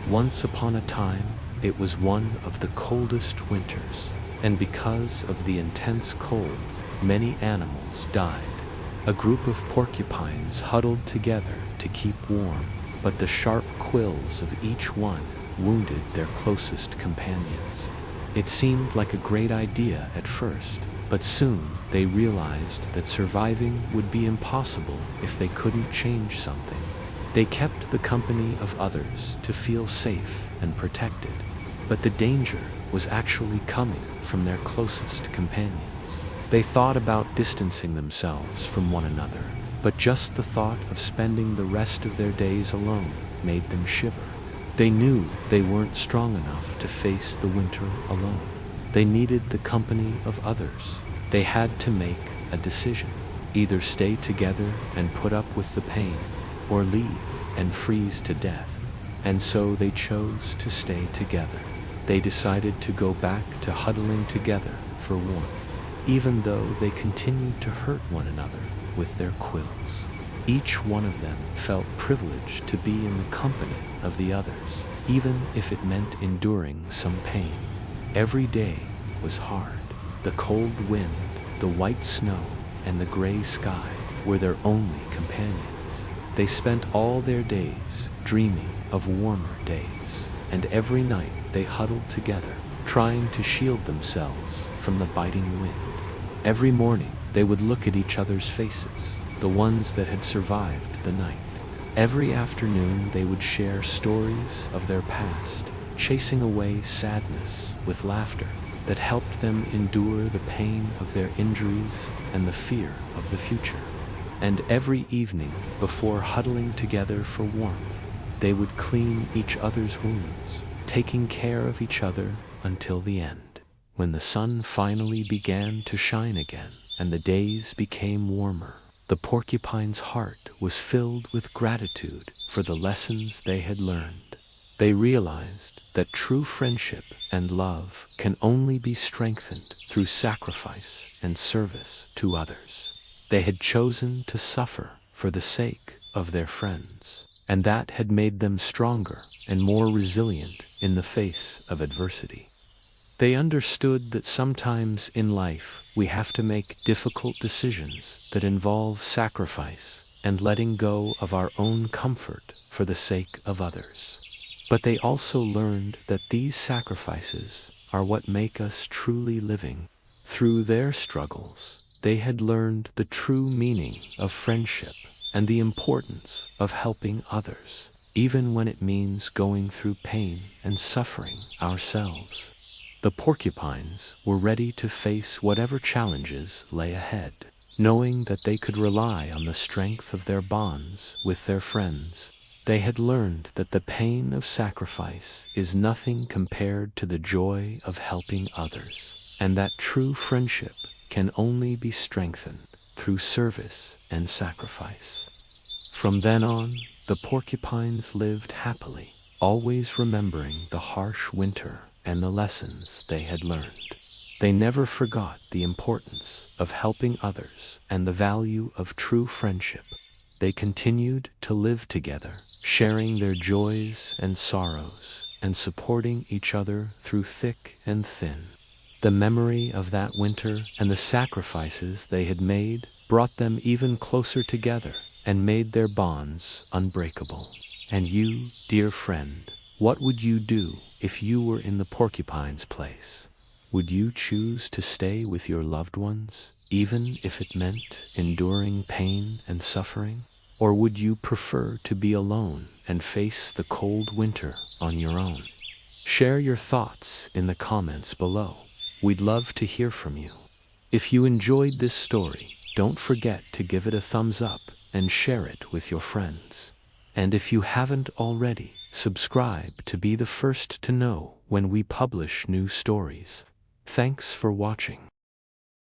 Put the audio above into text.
Once upon a time, it was one of the coldest winters, and because of the intense cold, many animals died. A group of porcupines huddled together to keep warm, but the sharp quills of each one wounded their closest companions. It seemed like a great idea at first, but soon they realized that surviving would be impossible if they couldn't change something. They kept the company of others to feel safe and protected, but the danger was actually coming from their closest companions. They thought about distancing themselves from one another, but just the thought of spending the rest of their days alone made them shiver. They knew they weren't strong enough to face the winter alone. They needed the company of others. They had to make a decision: either stay together and put up with the pain, or leave and freeze to death. And so they chose to stay together. They decided to go back to huddling together for warmth, even though they continued to hurt one another with their quills. Each one of them felt privileged to be in the company of the others, even if it meant enduring some pain. Every day was hard. The cold wind, the white snow, and the gray sky were their only companions. They spent all their days dreaming of warmer days, and every night they huddled together, trying to shield themselves from the biting wind. Every morning they would look at each other's faces, the ones that had survived the night. Every afternoon they would share stories of their past, chasing away sadness with laughter that helped them endure the pain of their injuries and the fear of the future. And every evening, before huddling together for warmth, they would clean each other's wounds, taking care of each other until the end. When the sun finally began to shine again and the days became warmer, the porcupine's heart was filled with gratitude for the lessons they had learned. They realized that true friendship and love can only be strengthened through sacrifice and service to others. They had chosen to suffer for the sake of their friends, and that had made them stronger and more resilient in the face of adversity. They understood that sometimes in life we have to make difficult decisions that involve sacrifice and letting go of our own comfort for the sake of others. But they also learned that these sacrifices are what make us truly living. Through their struggles, they had learned the true meaning of friendship and the importance of helping others, even when it means going through pain and suffering ourselves. The porcupines were ready to face whatever challenges lay ahead, knowing that they could rely on the strength of their bonds with their friends. They had learned that the pain of sacrifice is nothing compared to the joy of helping others, and that true friendship can only be strengthened through service and sacrifice. From then on, the porcupines lived happily, always remembering the harsh winter and the lessons they had learned. They never forgot the importance of helping others and the value of true friendship. They continued to live together, sharing their joys and sorrows, and supporting each other through thick and thin. The memory of that winter and the sacrifices they had made brought them even closer together and made their bonds unbreakable. And you, dear friend, what would you do if you were in the porcupine's place? Would you choose to stay with your loved ones, even if it meant enduring pain and suffering? Or would you prefer to be alone and face the cold winter on your own? Share your thoughts in the comments below. We'd love to hear from you. If you enjoyed this story, don't forget to give it a thumbs up and share it with your friends. And if you haven't already, subscribe to be the first to know when we publish new stories. Thanks for watching.